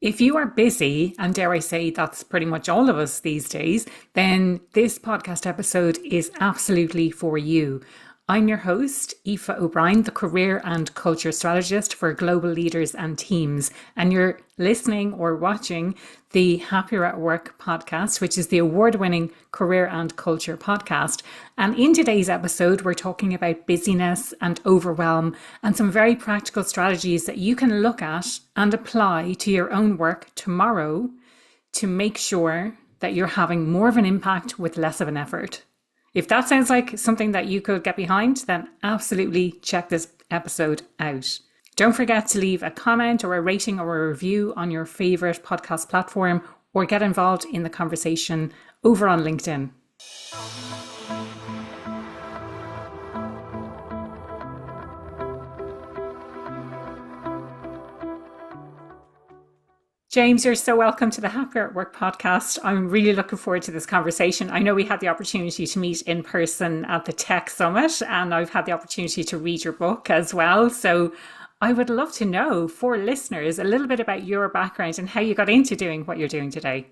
If you are busy, and dare I say that's pretty much all of us these days, then this podcast episode is absolutely for you. I'm your host, Aoife O'Brien, the career and culture strategist for global leaders and teams. And you're listening or watching the Happier at Work podcast, which is the award-winning career and culture podcast. And in today's episode, we're talking about busyness and overwhelm and some very practical strategies that you can look at and apply to your own work tomorrow to make sure that you're having more of an impact with less of an effort. If that sounds like something that you could get behind, then absolutely check this episode out. Don't forget to leave a comment or a rating or a review on your favorite podcast platform or get involved in the conversation over on LinkedIn. James, you're so welcome to the Happier at Work podcast. I'm really looking forward to this conversation. I know we had the opportunity to meet in person at the Tech Summit, and I've had the opportunity to read your book as well. So I would love to know, for listeners, a little bit about your background and how you got into doing what you're doing today.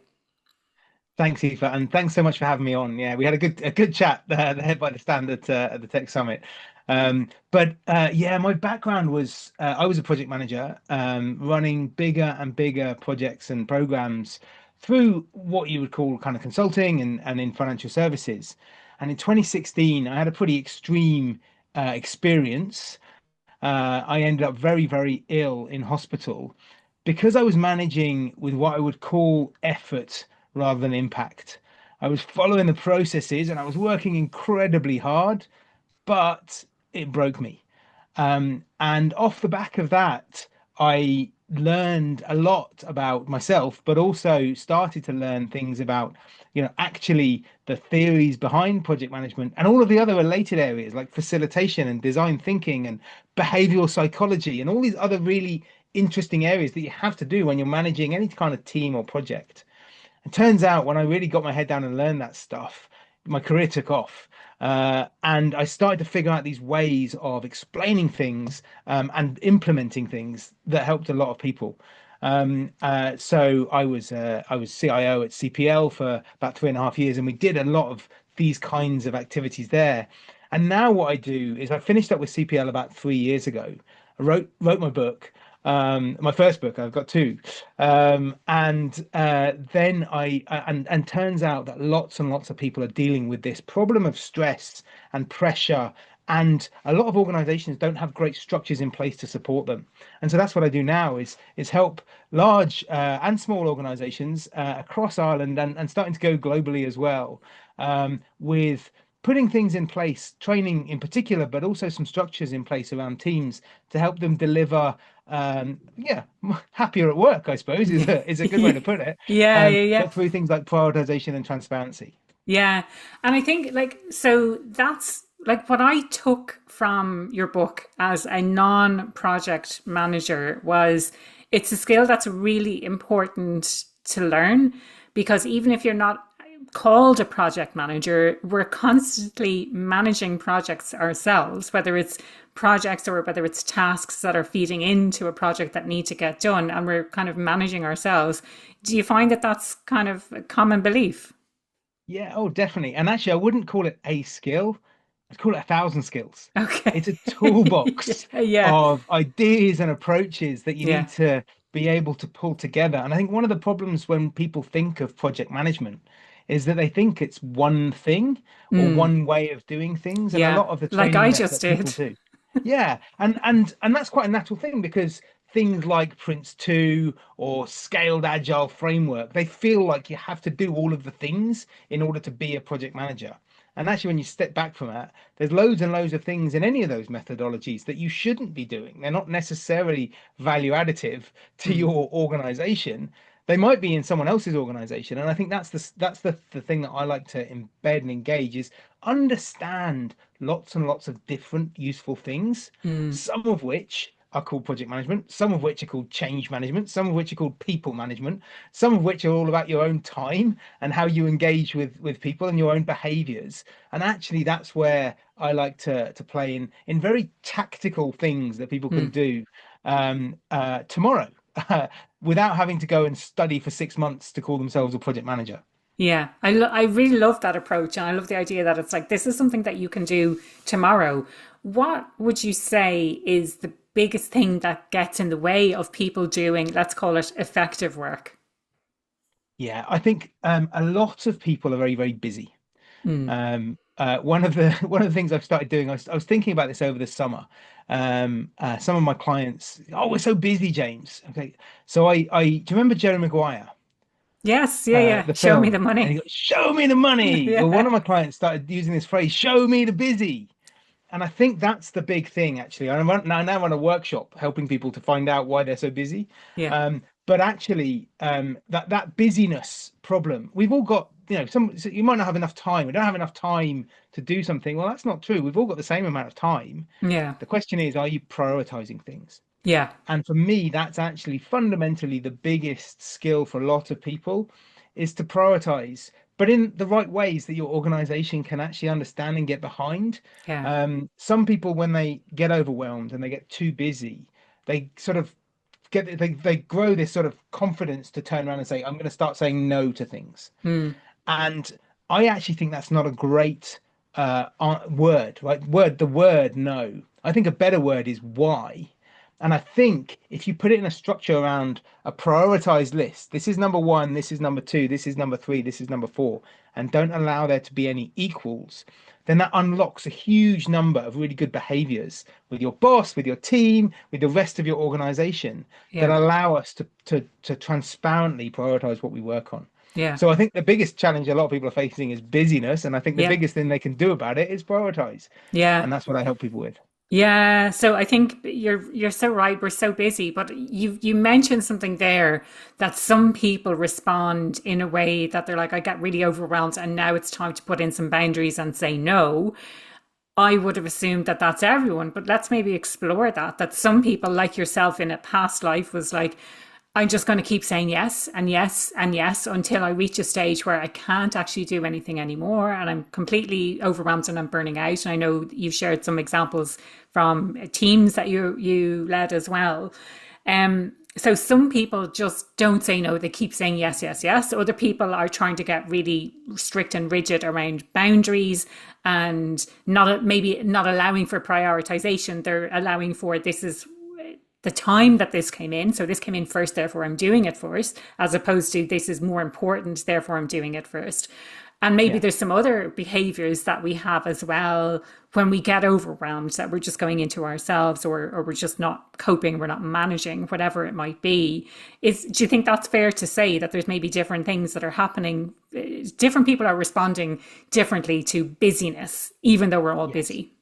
Thanks, Aoife, and thanks so much for having me on. Yeah, we had a good chat there by the stand at the Tech Summit. But my background was I was a project manager, running bigger and bigger projects and programs through what you would call kind of consulting and in financial services. And in 2016, I had a pretty extreme experience. I ended up very, very ill in hospital because I was managing with what I would call effort rather than impact. I was following the processes and I was working incredibly hard, but it broke me. And off the back of that, I learned a lot about myself, but also started to learn things about, actually the theories behind project management and all of the other related areas like facilitation and design thinking and behavioral psychology and all these other really interesting areas that you have to do when you're managing any kind of team or project. It turns out when I really got my head down and learned that stuff, my career took off. And I started to figure out these ways of explaining things and implementing things that helped a lot of people. So I was CIO at CPL for about 3.5 years, and we did a lot of these kinds of activities there. And now what I do is I finished up with CPL about 3 years ago. I wrote my book, my first book. I've got two, and then and turns out that lots and lots of people are dealing with this problem of stress and pressure, and a lot of organizations don't have great structures in place to support them. And so that's what I do now is help large and small organizations across Ireland and starting to go globally as well, with putting things in place, training in particular, but also some structures in place around teams to help them deliver, yeah, happier at work, I suppose, is a good way to put it. Yeah, yeah, yeah. But through things like prioritization and transparency. Yeah. And I think so that's like what I took from your book as a non-project manager was it's a skill that's really important to learn because even if you're not called a project manager, we're constantly managing projects ourselves, whether it's projects or whether it's tasks that are feeding into a project that need to get done, and we're kind of managing ourselves. Do you find that that's kind of a common belief? Yeah, oh, definitely. And actually, I wouldn't call it a skill. I'd call it 1,000 skills. Okay. It's a toolbox Yeah, yeah, of ideas and approaches that you yeah. need to be able to pull together. And I think one of the problems when people think of project management is that they think it's one thing or Mm, one way of doing things. And a yeah. lot of the Like training I that, just that people did. do. Yeah. And that's quite a natural thing because things like Prince 2 or scaled agile framework, they feel like you have to do all of the things in order to be a project manager. And actually, when you step back from that, there's loads and loads of things in any of those methodologies that you shouldn't be doing. They're not necessarily value additive to Mm, your organization. They might be in someone else's organization. And I think that's the thing that I like to embed and engage is understand lots and lots of different useful things, mm. some of which are called project management, some of which are called change management, some of which are called people management, some of which are all about your own time and how you engage with people and your own behaviors. And actually that's where I like to play in very tactical things that people can Mm. do tomorrow. uh, without having to go and study for 6 months to call themselves a project manager. Yeah, I really love that approach, and I love the idea that it's like this is something that you can do tomorrow. What would you say is the biggest thing that gets in the way of people doing, let's call it effective work? Yeah, I think a lot of people are very, very busy. Mm. One of the one of the things I've started doing, I was thinking about this over the summer. Some of my clients, oh, we're so busy, James. Okay, so do you remember Jerry Maguire, Yes, yeah, yeah. the Show me film? the And he money. goes, "Show me the money." Well, one Yeah, of my clients started using this phrase, "Show me the busy." And I think that's the big thing, actually. Now run a workshop helping people to find out why they're so busy. yeah, But actually, that busyness problem, we've all got, so you might not have enough time. We don't have enough time to do something. Well, that's not true. We've all got the same amount of time. yeah, The question is, are you prioritizing things? yeah, And for me, that's actually fundamentally the biggest skill for a lot of people is to prioritize, but in the right ways that your organization can actually understand and get behind. yeah. Some people, when they get overwhelmed and they get too busy, they sort of they grow this sort of confidence to turn around and say, I'm going to start saying no to things. Mm, And I actually think that's not a great word, right? The word no. I think a better word is why. And I think if you put it in a structure around a prioritized list, this is number one, this is number two, this is number three, this is number four, and don't allow there to be any equals, then that unlocks a huge number of really good behaviors with your boss, with your team, with the rest of your organization that yeah, allow us to transparently prioritize what we work on. yeah, So I think the biggest challenge a lot of people are facing is busyness, and I think the yeah, biggest thing they can do about it is prioritize, yeah. and that's what I help people with. Yeah, so I think you're so right. We're so busy, but you mentioned something there that some people respond in a way that they're like, I get really overwhelmed, and now it's time to put in some boundaries and say no. I would have assumed that that's everyone, but let's maybe explore that. That some people, like yourself in a past life, was like, I'm just going to keep saying yes and yes and yes until I reach a stage where I can't actually do anything anymore and I'm completely overwhelmed and I'm burning out. And I know you've shared some examples from teams that you led as well. So some people just don't say no. They keep saying yes, yes, yes. Other people are trying to get really strict and rigid around boundaries and not maybe not allowing for prioritization. They're allowing for this is the time that this came in. So this came in first, therefore I'm doing it first, as opposed to this is more important, therefore I'm doing it first. And maybe Yeah. there's some other behaviors that we have as well when we get overwhelmed that we're just going into ourselves or we're just not coping, we're not managing, whatever it might be. Do you think that's fair to say that there's maybe different things that are happening? Different people are responding differently to busyness, even though we're all Yes. busy.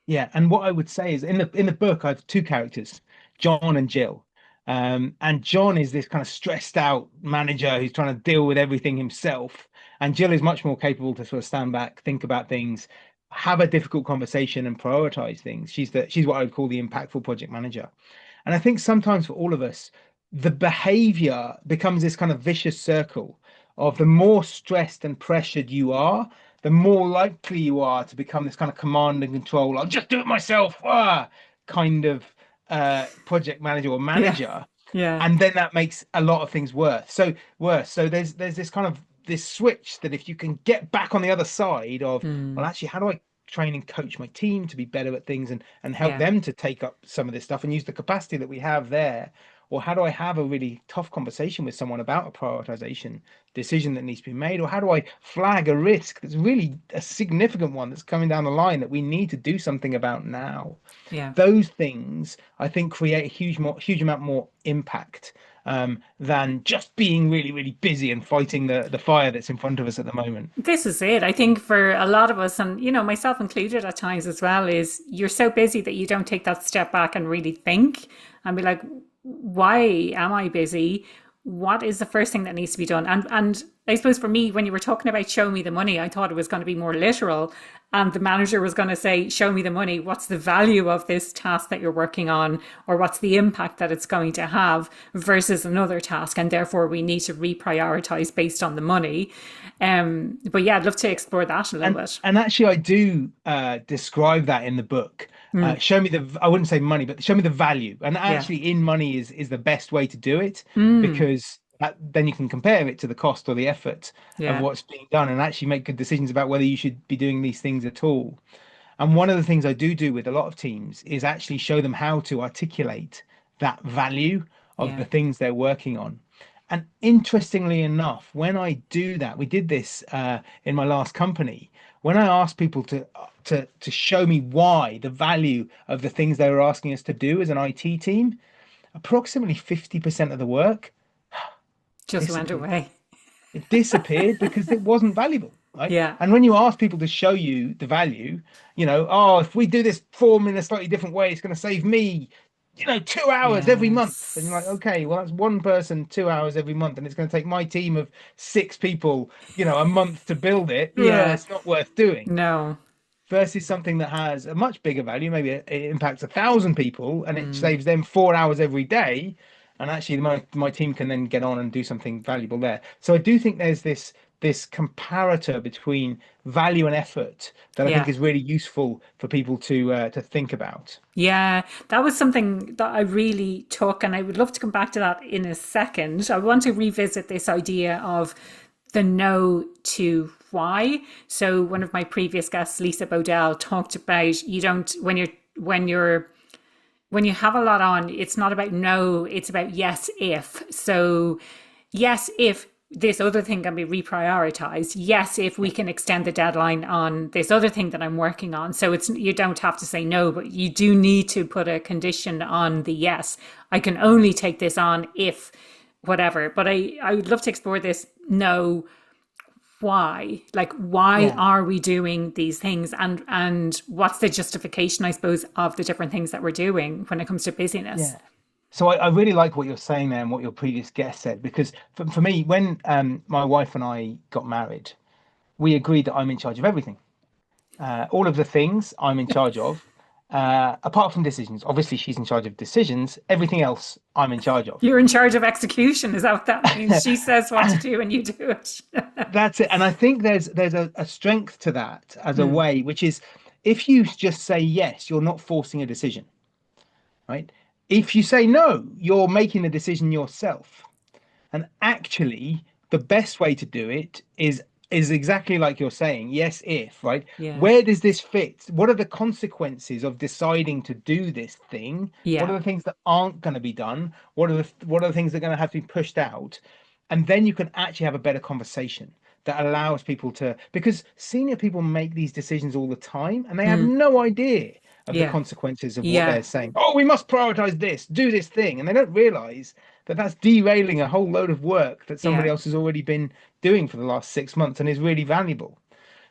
Yeah, and what I would say is in the book I have two characters, John and Jill. And John is this kind of stressed out manager who's trying to deal with everything himself. And Jill is much more capable to sort of stand back, think about things, have a difficult conversation and prioritize things. She's what I would call the impactful project manager. And I think sometimes for all of us, the behavior becomes this kind of vicious circle of the more stressed and pressured you are, the more likely you are to become this kind of command and control. I'll just do it myself, kind of project manager or Yeah. manager, Yeah. and then that makes a lot of things worse. So there's this kind of this switch that if you can get back on the other side of, well, Mm, actually, how do I train and coach my team to be better at things and help yeah. them to take up some of this stuff and use the capacity that we have there? Or how do I have a really tough conversation with someone about a prioritization decision that needs to be made? Or how do I flag a risk that's really a significant one that's coming down the line that we need to do something about now? Yeah. Those things I think create a huge amount more impact than just being really, really busy and fighting the fire that's in front of us at the moment. This is it. I think for a lot of us, and myself included at times as well, is you're so busy that you don't take that step back and really think and be like, why am I busy? What is the first thing that needs to be done? And I suppose for me, when you were talking about show me the money, I thought it was going to be more literal. And the manager was going to say, show me the money. What's the value of this task that you're working on? Or what's the impact that it's going to have versus another task? And therefore, we need to reprioritize based on the money. But yeah, I'd love to explore that a little And bit. and actually, I do describe that in the book. Mm. Show me I wouldn't say money, but show me the value. And Yeah. actually, in money is the best way to do it, Mm. because then you can compare it to the cost or the effort of Yeah. what's being done and actually make good decisions about whether you should be doing these things at all. And one of the things I do with a lot of teams is actually show them how to articulate that value of Yeah. the things they're working on. And interestingly enough, when I do that, we did this in my last company. When I asked people to show me why the value of the things they were asking us to do as an IT team, approximately 50% of the work Just went disappeared. away. It disappeared because it wasn't valuable, right? Yeah. And when you ask people to show you the value, oh, if we do this form in a slightly different way, it's going to save me, 2 hours every month. And you're like, Yes. okay, well, that's one person, 2 hours every month, and it's going to take my team of 6 people, a month to build it. Ugh, Yeah. it's not worth doing. No. Versus something that has a much bigger value, maybe it impacts 1,000 people and it Mm. saves them 4 hours every day. And actually, my team can then get on and do something valuable there. So I do think there's this comparator between value and effort that I think Yeah. is really useful for people to think about. Yeah, that was something that I really took, and I would love to come back to that in a second. I want to revisit this idea of the no to why. So one of my previous guests, Lisa Bodell, talked about you don't when you have a lot on, it's not about no, it's about yes if. So yes if this other thing can be reprioritized. Yes, if we Yeah. can extend the deadline on this other thing that I'm working on. So it's you don't have to say no, but you do need to put a condition on the yes. I can only take this on if whatever. But I would love to explore this no why, like why Yeah. are we doing these things, and what's the justification, I suppose, of the different things that we're doing when it comes to busyness. Yeah. So I really like what you're saying there and what your previous guest said, because for me, when my wife and I got married, we agreed that I'm in charge of everything. All of the things I'm in charge of, apart from decisions. Obviously, she's in charge of decisions. Everything else I'm in charge of. You're in charge of execution, is that what that means? She says what to do and you do it. That's it. And I think there's a strength to that as a Mm, way, which is if you just say yes, you're not forcing a decision, right? If you say no, you're making the decision yourself. And actually, the best way to do it is exactly like you're saying, yes, if, right? yeah, Where does this fit? What are the consequences of deciding to do this thing? What yeah, are the things that aren't going to be done? What are the things that are going to have to be pushed out? And then you can actually have a better conversation that allows people to, because senior people make these decisions all the time and they have mm, no idea of the yeah, consequences of what yeah, they're saying. Oh, we must prioritize this, do this thing. And they don't realize that that's derailing a whole load of work that somebody yeah. else has already been doing for the last 6 months and is really valuable.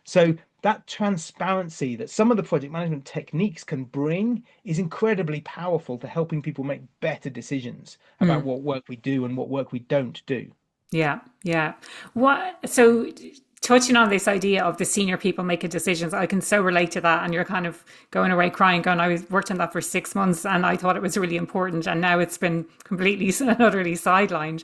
So that transparency that some of the project management techniques can bring is incredibly powerful to helping people make better decisions about Mm. what work we do and what work we don't do. Yeah, yeah. What so touching on this idea of the senior people making decisions, I can so relate to that. And you're kind of going away crying, going, I was worked on that for 6 months and I thought it was really important, and now it's been completely and utterly sidelined.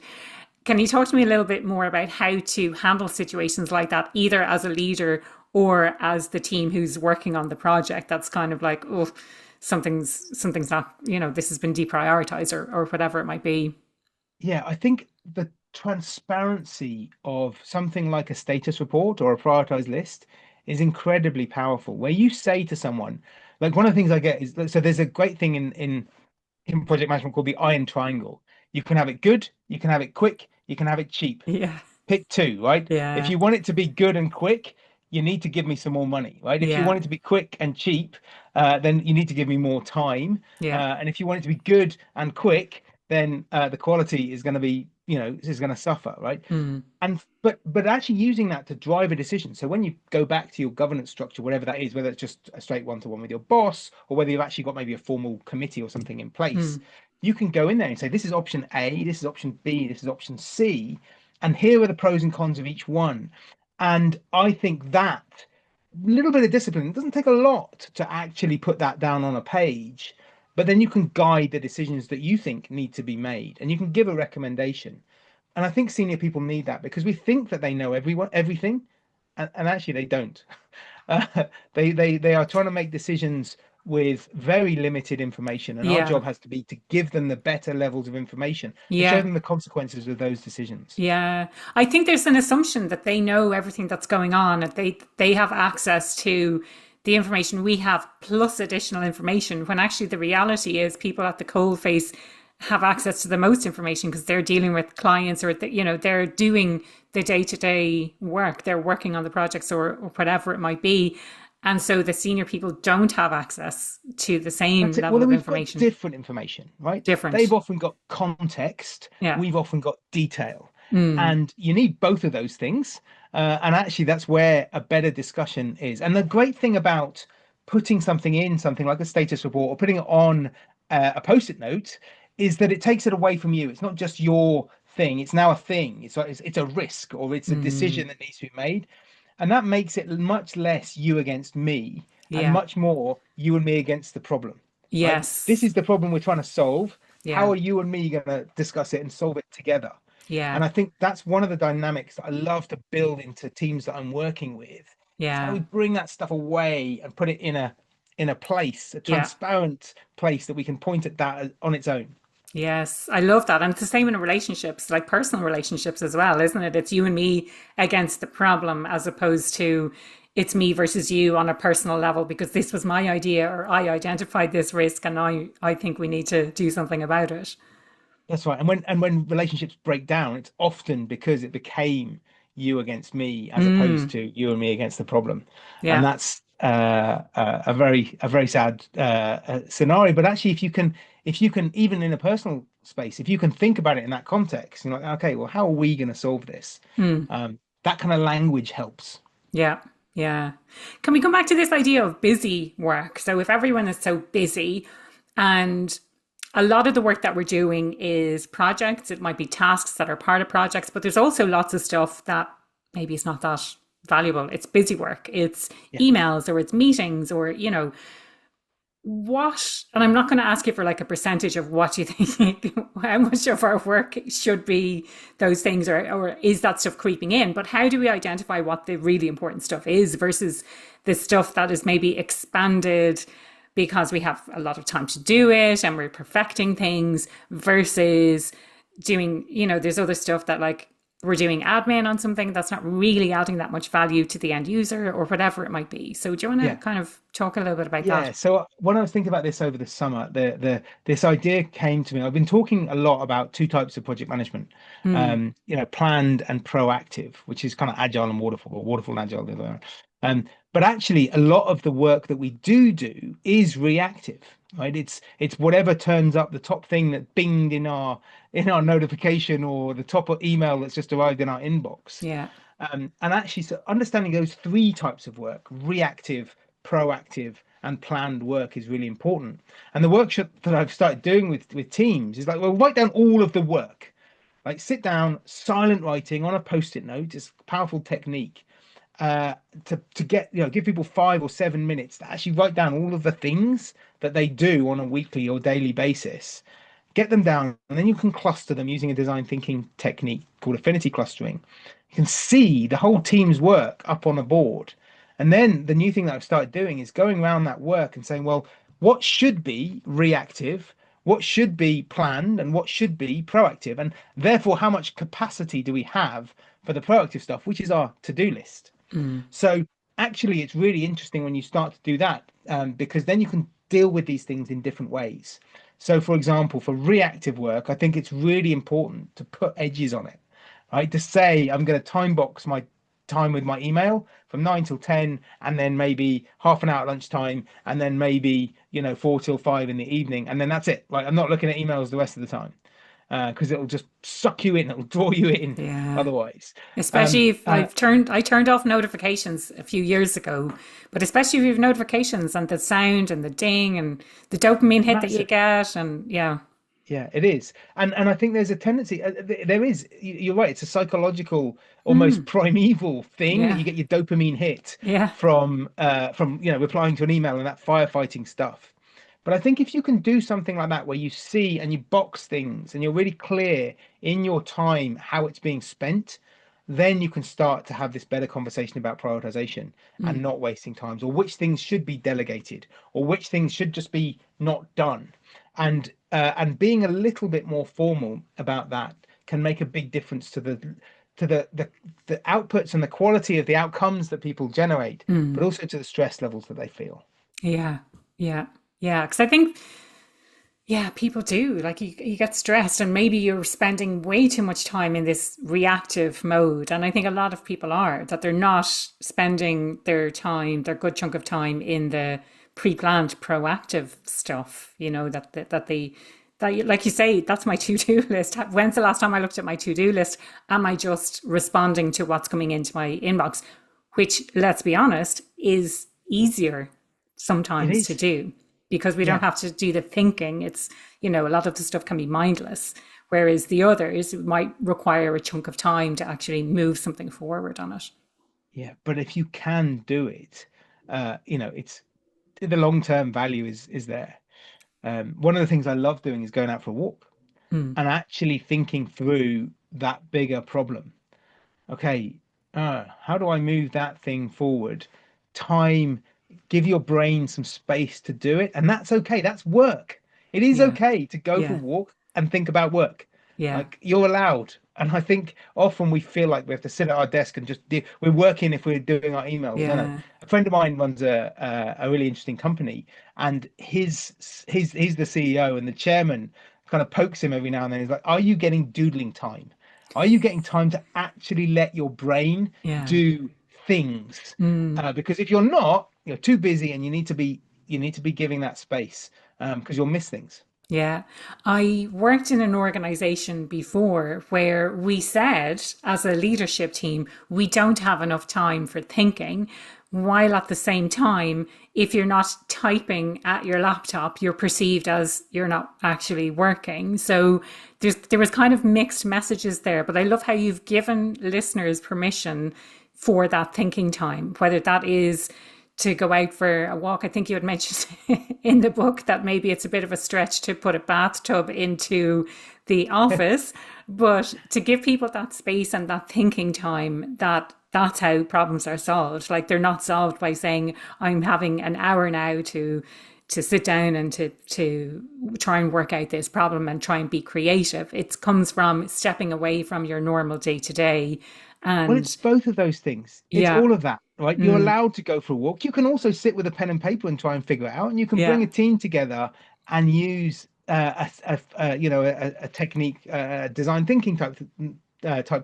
Can you talk to me a little bit more about how to handle situations like that, either as a leader or as the team who's working on the project? That's kind of like, oh, something's not, this has been deprioritized or whatever it might be. Yeah, I think the transparency of something like a status report or a prioritized list is incredibly powerful. Where you say to someone, like one of the things I get is so there's a great thing in project management called the iron triangle. You can have it good, you can have it quick, you can have it cheap. Yeah, Pick two, right? If yeah, you want it to be good and quick, you need to give me some more money, right? If you yeah, want it to be quick and cheap, then you need to give me more time. yeah. And if you want it to be good and quick, then the quality is going to be, is going to suffer, right? Mm, And but actually using that to drive a decision. So when you go back to your governance structure, whatever that is, whether it's just a straight one-to-one with your boss, or whether you've actually got maybe a formal committee or something in place, mm, you can go in there and say, this is option A, this is option B, this is option C, and here are the pros and cons of each one. And I think that little bit of discipline, it doesn't take a lot to actually put that down on a page, but then you can guide the decisions that you think need to be made, and you can give a recommendation. And I think senior people need that because we think that they know everything, and actually they don't. Uh, they are trying to make decisions with very limited information, and our Yeah. job has to be to give them the better levels of information and show Yeah. them the consequences of those decisions. Yeah. I think there's an assumption that they know everything that's going on, and they have access to the information we have plus additional information, when actually the reality is people at the coal face have access to the most information because they're dealing with clients, or they're doing the day-to-day work, they're working on the projects, or whatever it might be. And so the senior people don't have access to the same That's it. Well, level then of we've got information. different information, right? They've Different. often got context, Yeah. we've often got detail. Mm. And you need both of those things. And actually, that's where a better discussion is. And the great thing about putting something in, something like a status report, or putting it on a post-it note, is that it takes it away from you. It's not just your thing, it's now a thing. It's like it's a risk, or it's a Mm. decision that needs to be made. And that makes it much less you against me and Yeah. much more you and me against the problem, right? This Yes. is the problem we're trying to solve. How Yeah. are you and me going to discuss it and solve it together? And Yeah. I think that's one of the dynamics that I love to build into teams that I'm working with. Is how Yeah. we bring that stuff away and put it in a place, a Yeah. transparent place that we can point at that on its own. Yes. I love that. And it's the same in relationships, like personal relationships as well, isn't it? It's you and me against the problem, as opposed to it's me versus you on a personal level because this was my idea, or I identified this risk, and I think we need to do something about it. That's right. And when relationships break down, it's often because it became you against me as opposed Mm. to you and me against the problem. And Yeah. that's a very sad scenario. But actually, if you can even in a personal space, if you can think about it in that context, you're like, okay, well, how are we going to solve this? Mm. That kind of language helps. Yeah. Yeah. Can we come back to this idea of busy work? So if everyone is so busy, and a lot of the work that we're doing is projects, it might be tasks that are part of projects, but there's also lots of stuff that maybe is not that valuable. It's busy work, it's Yeah. emails, or it's meetings, or, what, and I'm not going to ask you for like a percentage of what you think, how much of our work should be those things, or is that stuff creeping in? But how do we identify what the really important stuff is versus the stuff that is maybe expanded because we have a lot of time to do it and we're perfecting things, versus doing, there's other stuff that, like, we're doing admin on something that's not really adding that much value to the end user, or whatever it might be. So do you want to Yeah. kind of talk a little bit about Yeah, that? so when I was thinking about this over the summer, the this idea came to me. I've been talking a lot about two types of project management, Mm. planned and proactive, which is kind of agile and waterfall, or waterfall and agile the other way around. But actually, a lot of the work that we do is reactive, right? It's whatever turns up, the top thing that binged in our notification, or the top email that's just arrived in our inbox. Yeah. And actually, so understanding those three types of work, reactive, proactive, and planned work, is really important. And the workshop that I've started doing with teams is like, well, write down all of the work. Like, sit down, silent writing on a post-it note. It's a powerful technique uh, to get, give people 5 or 7 minutes to actually write down all of the things that they do on a weekly or daily basis. Get them down, and then you can cluster them using a design thinking technique called affinity clustering. You can see the whole team's work up on a board. And then the new thing that I've started doing is going around that work and saying, well, what should be reactive, what should be planned, and what should be proactive? And therefore, how much capacity do we have for the proactive stuff, which is our to-do list? Mm. So actually, it's really interesting when you start to do that, because then you can deal with these things in different ways. So, for example, for reactive work, I think it's really important to put edges on it, right? To say, I'm going to time box my time with my email from 9 till 10, and then maybe half an hour at lunchtime, and then maybe, 4 till 5 in the evening. And then that's it. Like, I'm not looking at emails the rest of the time, because it'll just suck you in, it'll draw you in Yeah. otherwise. Especially if Uh, I turned off notifications a few years ago, but especially if you have notifications and the sound and the ding and the dopamine hit that you Massive. get, and yeah. Yeah, it is. And I think there's a tendency, there is, you're right, it's a psychological, almost Mm. primeval thing that Yeah. you get your dopamine hit Yeah. from replying to an email and that firefighting stuff. But I think if you can do something like that, where you see and you box things and you're really clear in your time how it's being spent, then you can start to have this better conversation about prioritization and Mm, not wasting times, or which things should be delegated, or which things should just be not done. And being a little bit more formal about that can make a big difference to the outputs and the quality of the outcomes that people generate, but mm. also to the stress levels that they feel. Yeah, yeah, yeah. Because I think, yeah, people do. Like you get stressed, and maybe you're spending way too much time in this reactive mode. And I think a lot of people are that they're not spending their time, their good chunk of time in the pre-planned, proactive stuff. Like you say, that's my to-do list. When's the last time I looked at my to-do list? Am I just responding to what's coming into my inbox? Which, let's be honest, is easier It sometimes to is. do because we don't Yeah. have to do the thinking. A lot of the stuff can be mindless, whereas the others might require a chunk of time to actually move something forward on it. Yeah. But if you can do it, it's the long-term value is there. One of the things I love doing is going out for a walk Mm, and actually thinking through that bigger problem. Okay, how do I move that thing forward? Time, give your brain some space to do it, and that's okay. That's work. It is yeah, okay to go for a yeah, walk and think about work. yeah, Like you're allowed. And I think often we feel like we have to sit at our desk and just do, we're working if we're doing our emails. No, no. yeah, A friend of mine runs a really interesting company, and he's the CEO, and the chairman kind of pokes him every now and then. He's like, "Are you getting doodling time? Are you getting time to actually let your brain yeah. do things? Mm. Because if you're not, you're too busy, and you need to be giving that space because you'll miss things." Yeah. I worked in an organization before where we said, as a leadership team, we don't have enough time for thinking, while at the same time, if you're not typing at your laptop, you're perceived as you're not actually working. So there was kind of mixed messages there, but I love how you've given listeners permission for that thinking time, whether that is to go out for a walk. I think you had mentioned in the book that maybe it's a bit of a stretch to put a bathtub into the office, but to give people that space and that thinking time, that's how problems are solved. Like they're not solved by saying I'm having an hour now to sit down and to try and work out this problem and try and be creative. It comes from stepping away from your normal day to day. Well, it's And both of those thing. It's yeah, all of that, right? You're mm, allowed to go for a walk. You can also sit with a pen and paper and try and figure it out, and you can bring yeah, a team together and use a technique, design thinking type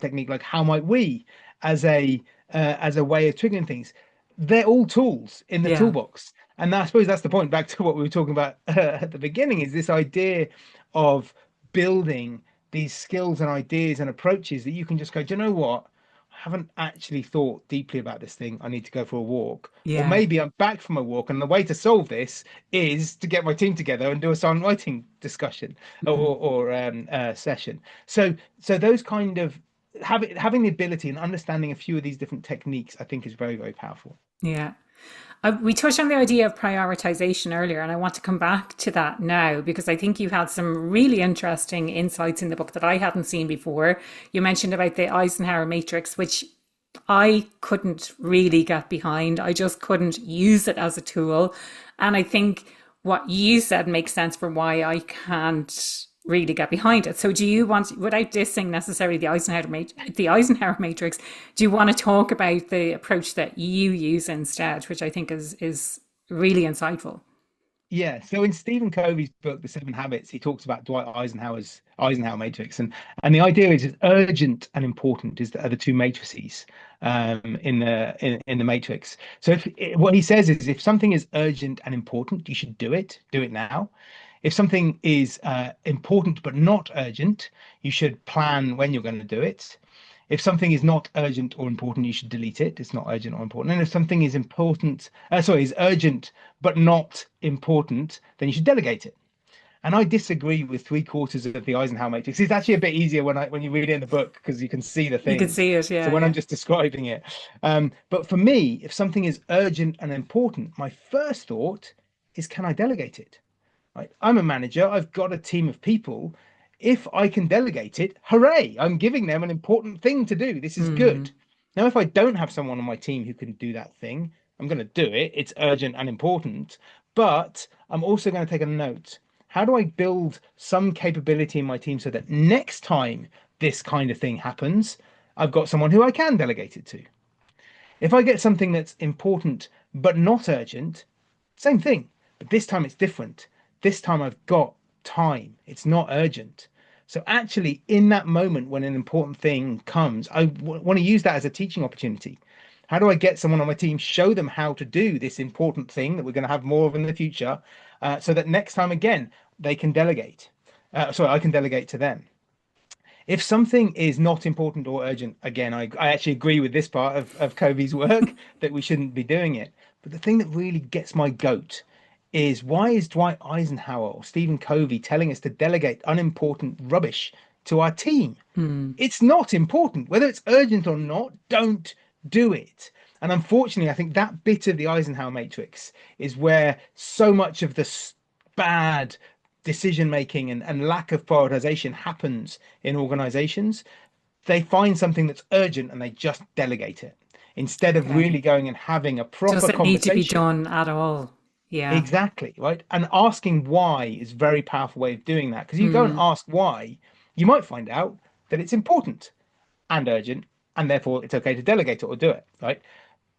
technique, like how might we, as a way of triggering things. They're all tools in the yeah, toolbox, and I suppose that's the point. Back to what we were talking about at the beginning, is this idea of building these skills and ideas and approaches that you can just go, do you know what? Haven't actually thought deeply about this thing. I need to go for a walk. Or yeah. maybe I'm back from a walk, and the way to solve this is to get my team together and do a silent writing discussion Mm. or session. So those kind of having the ability and understanding a few of these different techniques, I think, is very, very powerful. Yeah. We touched on the idea of prioritization earlier, and I want to come back to that now because I think you had some really interesting insights in the book that I hadn't seen before. You mentioned about the Eisenhower matrix, which I couldn't really get behind. I just couldn't use it as a tool. And I think what you said makes sense for why I can't really get behind it. So do you want, without dissing necessarily the Eisenhower matrix, do you want to talk about the approach that you use instead, which I think is really insightful? Yeah, so in Stephen Covey's book, The Seven Habits, he talks about Dwight Eisenhower's Eisenhower matrix, and the idea is urgent and important are the two matrices in the matrix. So what he says is if something is urgent and important, you should do it now. If something is important but not urgent, you should plan when you're going to do it. If something is not urgent or important, you should delete it. It's not urgent or important. And if something is is urgent but not important, then you should delegate it. And I disagree with three-quarters of the Eisenhower matrix. It's actually a bit easier when you read it in the book because you can see the You could things. see it. So Yeah, when I'm yeah. just describing it, but for me, if something is urgent and important, my first thought is, can I delegate it? Right? I'm a manager. I've got a team of people. If I can delegate it, hooray, I'm giving them an important thing to do. This is good. Mm. Now, if I don't have someone on my team who can do that thing, I'm going to do it. It's urgent and important, but I'm also going to take a note. How do I build some capability in my team so that next time this kind of thing happens, I've got someone who I can delegate it to? If I get something that's important but not urgent, same thing, but this time it's different. This time I've got time. It's not urgent. So actually, in that moment when an important thing comes, I want to use that as a teaching opportunity. How do I get someone on my team, show them how to do this important thing that we're going to have more of in the future, so that next time again they can delegate. Sorry, I can delegate to them. If something is not important or urgent, again, I actually agree with this part of Covey's work that we shouldn't be doing it. But the thing that really gets my goat is, why is Dwight Eisenhower or Stephen Covey telling us to delegate unimportant rubbish to our team? Mm. It's not important. Whether it's urgent or not, don't do it. And unfortunately, I think that bit of the Eisenhower matrix is where so much of the bad decision making and lack of prioritization happens in organizations. They find something that's urgent and they just delegate it instead of Okay. really going and having a proper Doesn't need to be conversation. done at all. Yeah. Exactly, right? And asking why is a very powerful way of doing that, because you go and Mm. ask why, you might find out that it's important and urgent, and therefore it's okay to delegate it or do it, right?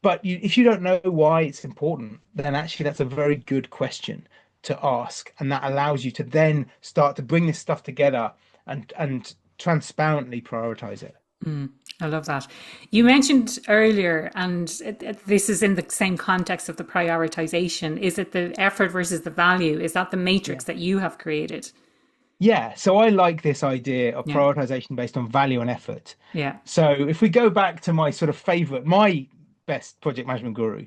But if you don't know why it's important, then actually that's a very good question to ask, and that allows you to then start to bring this stuff together and transparently prioritize it. Mm. I love that. You mentioned earlier, and this is in the same context of the prioritization. Is it the effort versus the value? Is that the Yeah. matrix that you have created? Yeah, so I like this idea of Yeah. prioritization based on value and effort. Yeah. So if we go back to my sort of favorite, my best project management guru,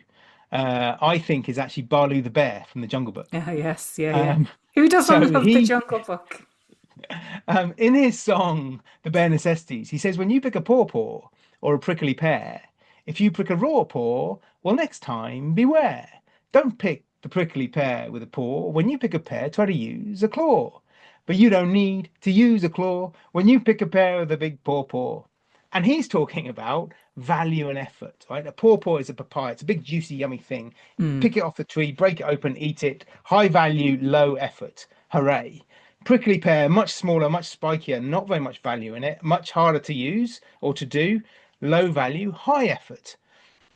I think is actually Baloo the bear from the Jungle Book. Yeah. Yes. Yeah. Yeah. Um, Who so doesn't love the he Jungle Book? In his song, The Bare Necessities, he says, when you pick a pawpaw or a prickly pear, if you prick a raw paw, well, next time beware. Don't pick the prickly pear with a paw. When you pick a pear, try to use a claw. But you don't need to use a claw when you pick a pear with a big pawpaw. And he's talking about value and effort, right? A pawpaw is a papaya. It's a big, juicy, yummy thing. Mm. Pick it off the tree, break it open, eat it. High value, low effort. Hooray. Prickly pear, much smaller, much spikier, not very much value in it, much harder to use or to do, low value, high effort.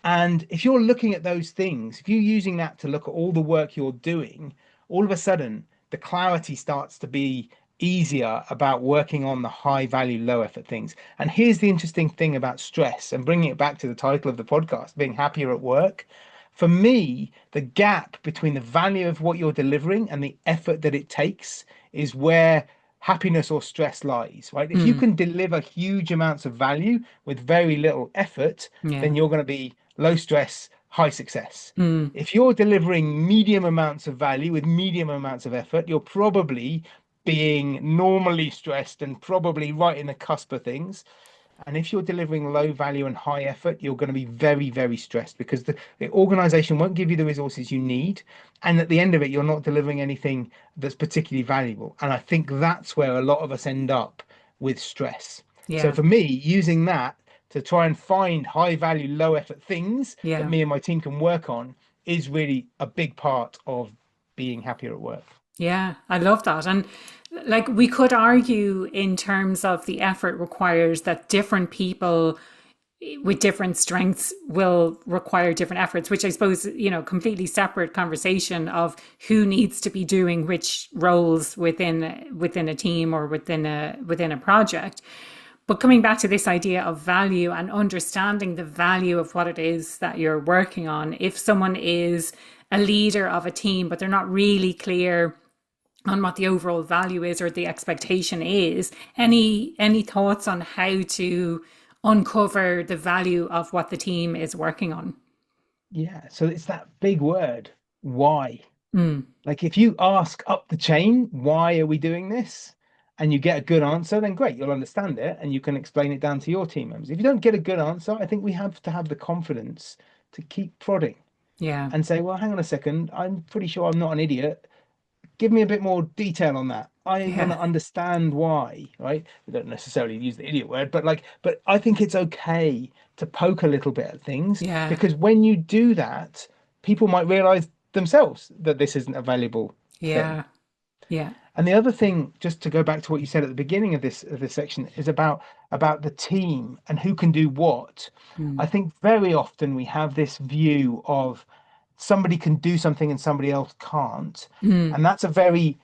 And if you're looking at those things, if you're using that to look at all the work you're doing, all of a sudden the clarity starts to be easier about working on the high value, low effort things. And here's the interesting thing about stress, and bringing it back to the title of the podcast, being happier at work. For me, the gap between the value of what you're delivering and the effort that it takes is where happiness or stress lies, right? If you Mm. can deliver huge amounts of value with very little effort, Yeah. then you're going to be low stress, high success. Mm. If you're delivering medium amounts of value with medium amounts of effort, you're probably being normally stressed and probably right in the cusp of things. And if you're delivering low value and high effort, you're going to be very, very stressed because the organization won't give you the resources you need. And at the end of it, you're not delivering anything that's particularly valuable. And I think that's where a lot of us end up with stress. So Yeah. for me, using that to try and find high value, low effort things that Yeah. me and my team can work on is really a big part of being happier at work. Yeah, I love that. And like we could argue in terms of the effort requires that different people with different strengths will require different efforts, which I suppose, completely separate conversation of who needs to be doing which roles within a team or within a project. But coming back to this idea of value and understanding the value of what it is that you're working on, if someone is a leader of a team, but they're not really clear on what the overall value is or the expectation is, any thoughts on how to uncover the value of what the team is working on? Yeah. So it's that big word, why? Mm. Like if you ask up the chain, why are we doing this? And you get a good answer, then great, you'll understand it and you can explain it down to your team members. If you don't get a good answer, I think we have to have the confidence to keep prodding Yeah. and say, well, hang on a second, I'm pretty sure I'm not an idiot. Give me a bit more detail on that. I want Yeah. to understand why, right? We don't necessarily use the idiot word, but like, but I think it's okay to poke a little bit at things, Yeah. because when you do that, people might realize themselves that this isn't a valuable thing. Yeah. Yeah. And the other thing, just to go back to what you said at the beginning of this section, is about the team and who can do what. I Mm. think very often we have this view of somebody can do something and somebody else can't, Mm. and that's a very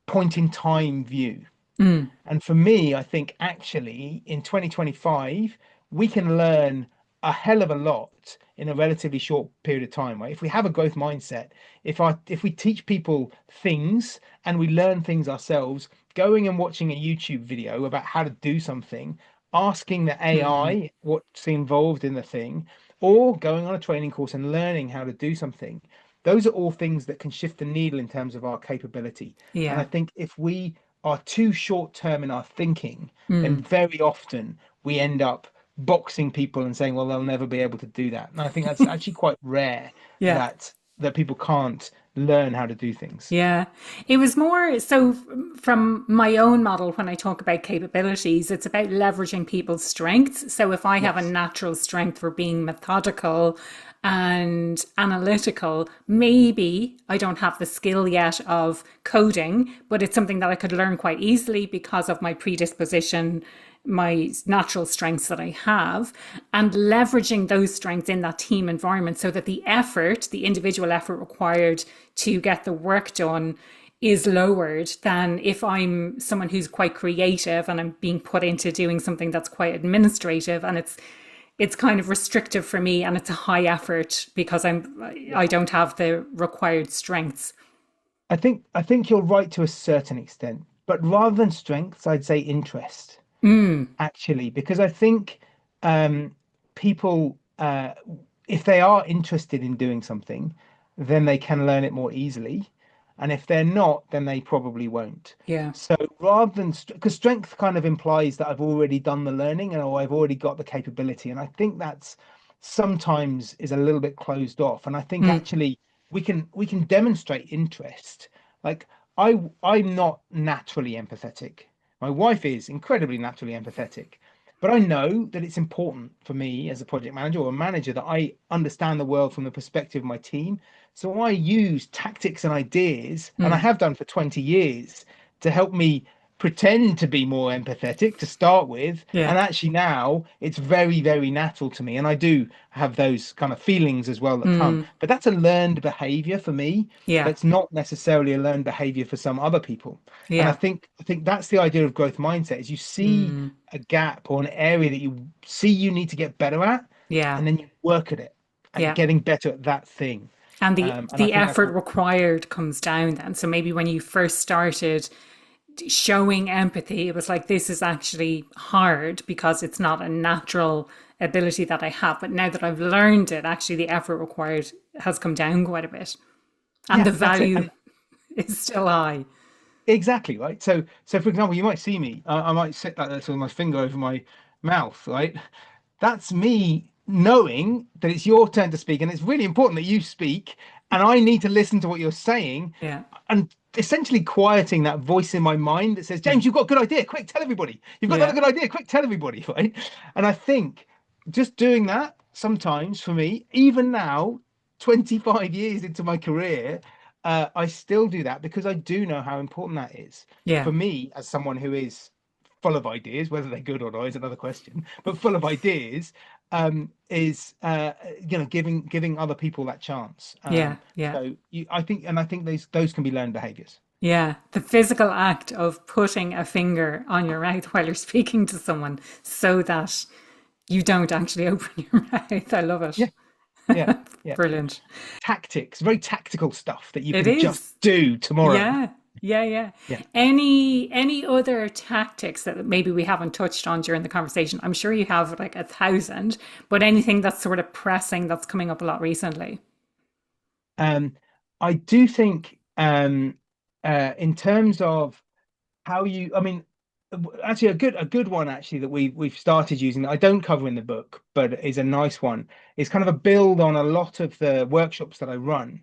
point in time view. Mm. And for me, I think actually in 2025, we can learn a hell of a lot in a relatively short period of time, right? If we have a growth mindset, if we teach people things and we learn things ourselves, going and watching a YouTube video about how to do something, asking the Mm. AI what's involved in the thing, or going on a training course and learning how to do something, those are all things that can shift the needle in terms of our capability. And I Yeah. think if we are too short term in our thinking, then Mm. very often we end up boxing people and saying, well, they'll never be able to do that. And I think that's actually quite rare Yeah. that people can't learn how to do things. Yeah, it was more so from my own model when I talk about capabilities, it's about leveraging people's strengths. So if I have a Yes. natural strength for being methodical and analytical, maybe I don't have the skill yet of coding, but it's something that I could learn quite easily because of my predisposition, my natural strengths that I have, and leveraging those strengths in that team environment so that the effort, the individual effort required to get the work done is lowered than if I'm someone who's quite creative and I'm being put into doing something that's quite administrative and it's kind of restrictive for me and it's a high effort because I don't have the required strengths. I think you're right to a certain extent, but rather than strengths, I'd say interest, Mm, actually, because I think um, people, if they are interested in doing something, then they can learn it more easily. And if they're not, then they probably won't. yeah. So rather than, because strength kind of implies that I've already done the learning and or I've already got the capability. And I think that's sometimes is a little bit closed off. And I think Mm, actually we can demonstrate interest. Like I'm not naturally empathetic. My wife is incredibly naturally empathetic, but I know that it's important for me as a project manager or a manager that I understand the world from the perspective of my team. So I use tactics and ideas, and I mm, have done for 20 years, to help me pretend to be more empathetic to start with. yeah. And actually now it's very, very natural to me. And I do have those kind of feelings as well that come. Mm, But that's a learned behavior for me. yeah. That's not necessarily a learned behavior for some other people. And I Yeah. think I think that's the idea of growth mindset is you see Mm, a gap or an area that you see you need to get better at, yeah. and then you work at it and Yeah. getting better at that thing. And the And I the think that's effort required comes down then. So maybe when you first started showing empathy, it was like this is actually hard because it's not a natural ability that I have. But now that I've learned it, actually the effort required has come down quite a bit. And yeah, the that's it. value And is still high. exactly right. So for example, you might see me. I might sit like this with my finger over my mouth, right? That's me knowing that it's your turn to speak, and it's really important that you speak, and I need to listen to what you're saying, Yeah. and essentially quieting that voice in my mind that says, Mm. James, you've got a good idea. Quick, tell everybody. You've got another Yeah. good idea. Quick, tell everybody. Right. And I think just doing that sometimes for me, even now, 25 years into my career, I still do that because I do know how important that is Yeah. for me as someone who is full of ideas. Whether they're good or not is another question, but full of ideas, is giving other people that chance. Yeah. Yeah. I think those can be learned behaviors. Yeah. The physical act of putting a finger on your mouth while you're speaking to someone so that you don't actually open your mouth. I love it. Yeah, yeah, yeah. Brilliant. Tactics, very tactical stuff that you It can just is. do tomorrow. Yeah. Yeah, yeah. Yeah. Any other tactics that maybe we haven't touched on during the conversation? I'm sure you have like 1,000, but anything that's sort of pressing that's coming up a lot recently. Um, I do think in terms of I mean, actually a good one actually that we've started using that I don't cover in the book, but is a nice one. Is kind of a build on a lot of the workshops that I run.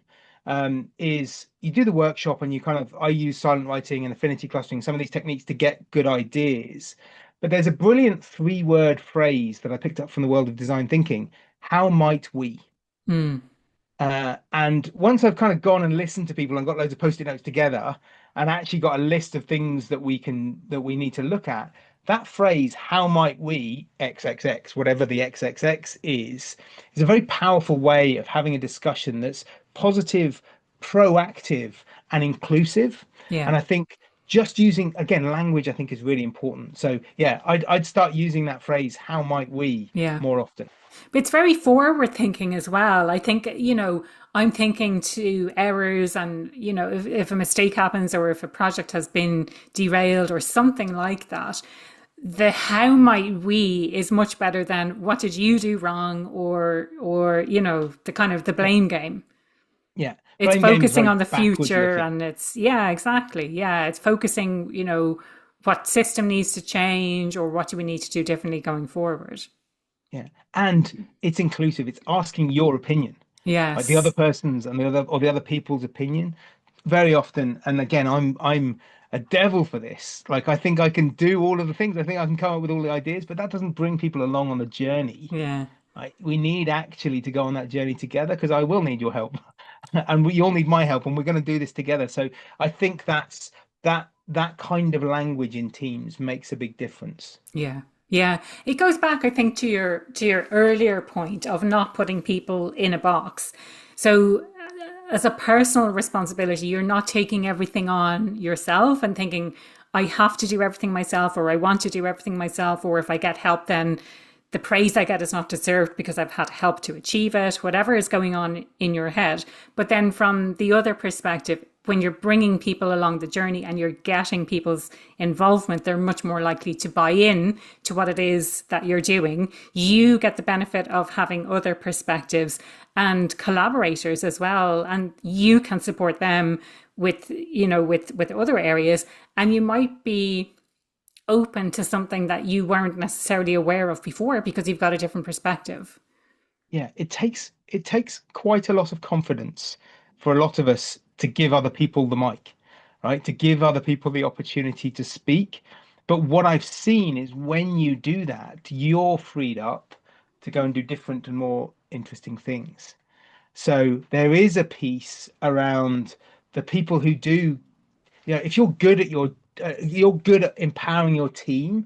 is you do the workshop and you kind of, I use silent writing and affinity clustering, some of these techniques to get good ideas. But there's a brilliant three-word phrase that I picked up from the world of design thinking. How might we? Mm, And once I've kind of gone and listened to people and got loads of post-it notes together and actually got a list of things that we need to look at, that phrase, how might we XXX, whatever the XXX is a very powerful way of having a discussion that's positive, proactive, and inclusive. yeah. And I think just using, again, language, I think is really important. So yeah, I'd start using that phrase, how might we, Yeah. more often. But it's very forward thinking as well. I think, I'm thinking to errors and, if a mistake happens or if a project has been derailed or something like that, the how might we is much better than what did you do wrong or, the kind of the Yeah. blame game. Yeah, It's blame game is focusing very on the backwards future looking. and yeah, exactly. Yeah. It's focusing, what system needs to change or what do we need to do differently going forward. Yeah, and it's inclusive. It's asking your opinion, like the other Yes. person's and the other people's opinion. Very often, and again, I'm a devil for this. Like I think I can do all of the things. I think I can come up with all the ideas, but that doesn't bring people along on the journey. Yeah. Right? We need actually to go on that journey together because I will need your help, and we all need my help, and we're going to do this together. So I think that kind of language in teams makes a big difference. Yeah. Yeah. It goes back, I think, to your earlier point of not putting people in a box. So as a personal responsibility, you're not taking everything on yourself and thinking, I have to do everything myself, or I want to do everything myself, or if I get help, then the praise I get is not deserved because I've had help to achieve it, whatever is going on in your head. But then from the other perspective, when you're bringing people along the journey and you're getting people's involvement, they're much more likely to buy in to what it is that you're doing. You get the benefit of having other perspectives and collaborators as well. And you can support them with, with other areas. And you might be open to something that you weren't necessarily aware of before because you've got a different perspective. Yeah, it takes quite a lot of confidence for a lot of us to give other people the mic, right? To give other people the opportunity to speak. But what I've seen is when you do that, you're freed up to go and do different and more interesting things. So there is a piece around the people who do, if you're good at you're good at empowering your team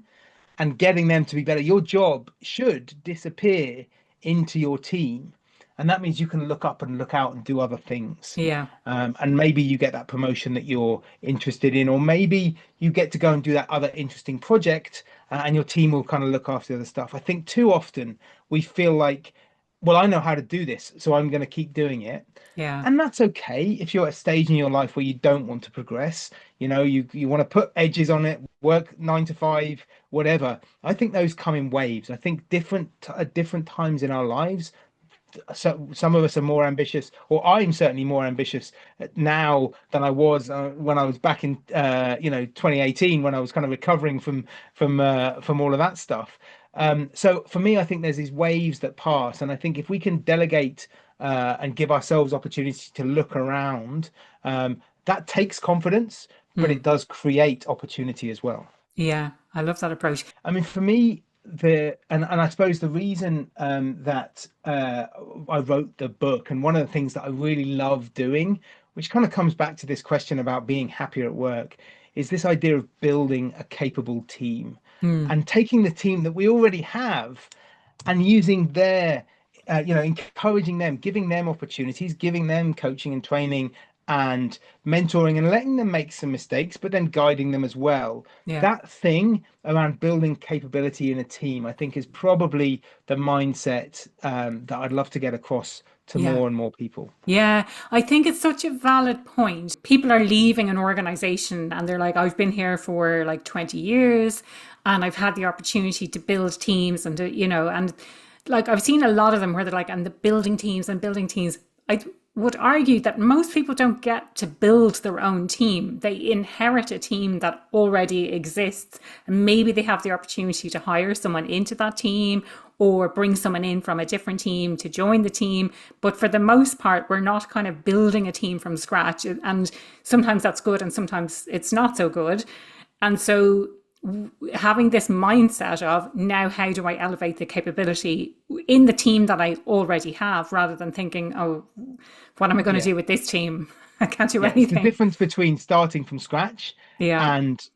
and getting them to be better. Your job should disappear into your team. And that means you can look up and look out and do other things. Yeah. And maybe you get that promotion that you're interested in, or maybe you get to go and do that other interesting project, and your team will kind of look after the other stuff. I think too often we feel like, well, I know how to do this, so I'm going to keep doing it. Yeah. And that's okay if you're at a stage in your life where you don't want to progress. You want to put edges on it, work 9 to 5, whatever. I think those come in waves. I think at different times in our lives, so some of us are more ambitious, or I'm certainly more ambitious now than I was when I was back in 2018 when I was kind of recovering from all of that stuff. So for me, I think there's these waves that pass, and I think if we can delegate and give ourselves opportunity to look around, that takes confidence, but Hmm. it does create opportunity as well. Yeah. I love that approach. I mean, for me, and I suppose the reason that I wrote the book, and one of the things that I really love doing, which kind of comes back to this question about being happier at work, is this idea of building a capable team Hmm. and taking the team that we already have and using encouraging them, giving them opportunities, giving them coaching and training and mentoring and letting them make some mistakes, but then guiding them as well. Yeah. That thing around building capability in a team, I think, is probably the mindset that I'd love to get across to Yeah. more and more people. Yeah, I think it's such a valid point. People are leaving an organization and they're like, I've been here for like 20 years and I've had the opportunity to build teams and and like I've seen a lot of them where they're like, and the building teams and building teams. I would argue that most people don't get to build their own team. They inherit a team that already exists. And maybe they have the opportunity to hire someone into that team, or bring someone in from a different team to join the team. But for the most part, we're not kind of building a team from scratch. And sometimes that's good and sometimes it's not so good. And so having this mindset of now, how do I elevate the capability in the team that I already have, rather than thinking, oh, what am I going to Yeah. do with this team? I can't do Yeah, it's the anything. difference between starting from scratch Yeah. and,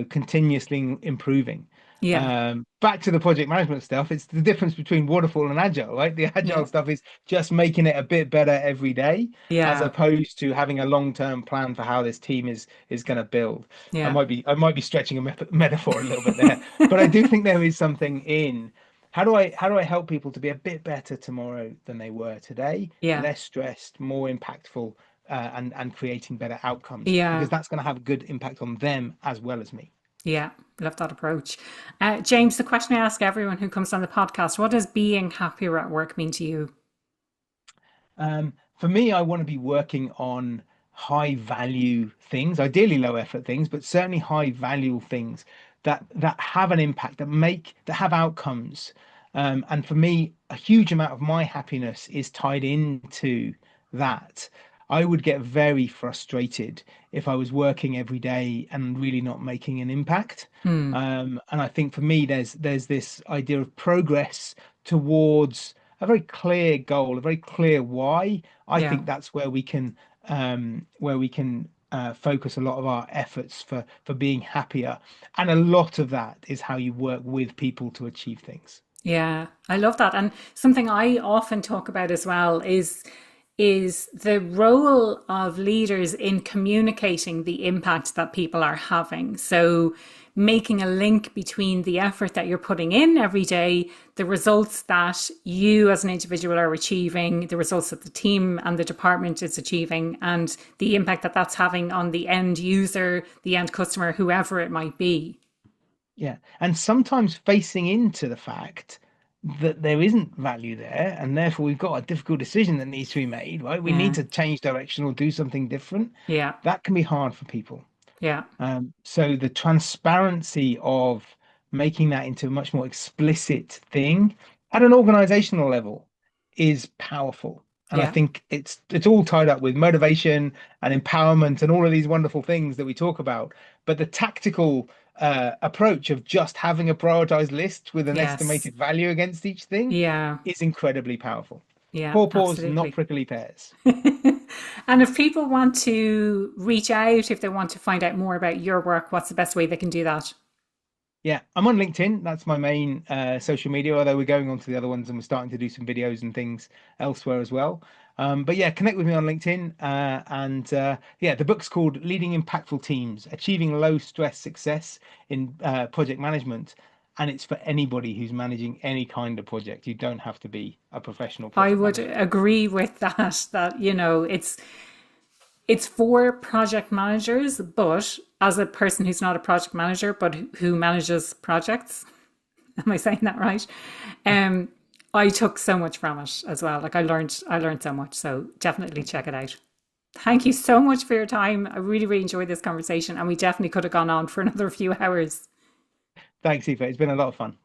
continuously improving. Yeah. Back to the project management stuff, it's the difference between waterfall and agile, right? The agile Yeah. stuff is just making it a bit better every day, as Yeah. opposed to having a long-term plan for how this team is going to build. Yeah. I might be stretching a metaphor a little bit there, but I do think there is something in how do I help people to be a bit better tomorrow than they were today, Yeah. less stressed, more impactful, and creating better outcomes, Yeah. because that's going to have a good impact on them as well as me. Yeah. Love that approach. James, the question I ask everyone who comes on the podcast: what does being happier at work mean to you? For me, I want to be working on high value things, ideally low effort things, but certainly high value things that have an impact, that have outcomes. And for me, a huge amount of my happiness is tied into that. I would get very frustrated if I was working every day and really not making an impact. Hmm. And I think for me, there's this idea of progress towards a very clear goal, a very clear why. I Yeah. think that's where we can focus a lot of our efforts for being happier, and a lot of that is how you work with people to achieve things. Yeah, I love that. And something I often talk about as well is the role of leaders in communicating the impact that people are having. So making a link between the effort that you're putting in every day, the results that you as an individual are achieving, the results that the team and the department is achieving, and the impact that that's having on the end user, the end customer, whoever it might be. Yeah, and sometimes facing into the fact that there isn't value there, and therefore we've got a difficult decision that needs to be made, right? We need Yeah. to change direction or do something different. Yeah. That can be hard for people. Yeah. So the transparency of making that into a much more explicit thing at an organizational level is powerful. And I Yeah. think it's all tied up with motivation and empowerment and all of these wonderful things that we talk about. But the tactical approach of just having a prioritized list with an Yes. estimated value against each thing Yeah. is incredibly powerful. Yeah, Pawpaws, not absolutely. prickly pears. And if people want to reach out, if they want to find out more about your work, what's the best way they can do that? Yeah, I'm on LinkedIn. That's my main social media, although we're going on to the other ones and we're starting to do some videos and things elsewhere as well. But yeah, connect with me on LinkedIn. And yeah, the book's called Leading Impactful Teams, Achieving Low Stress Success in Project Management. And it's for anybody who's managing any kind of project. You don't have to be a professional I project would manager. agree with that, that, it's for project managers, but as a person who's not a project manager, but who manages projects, am I saying that right? Um, I took so much from it as well. Like I learned so much. So definitely check it out. Thank you so much for your time. I really, really enjoyed this conversation, and we definitely could have gone on for another few hours. Thanks, Aoife. It's been a lot of fun.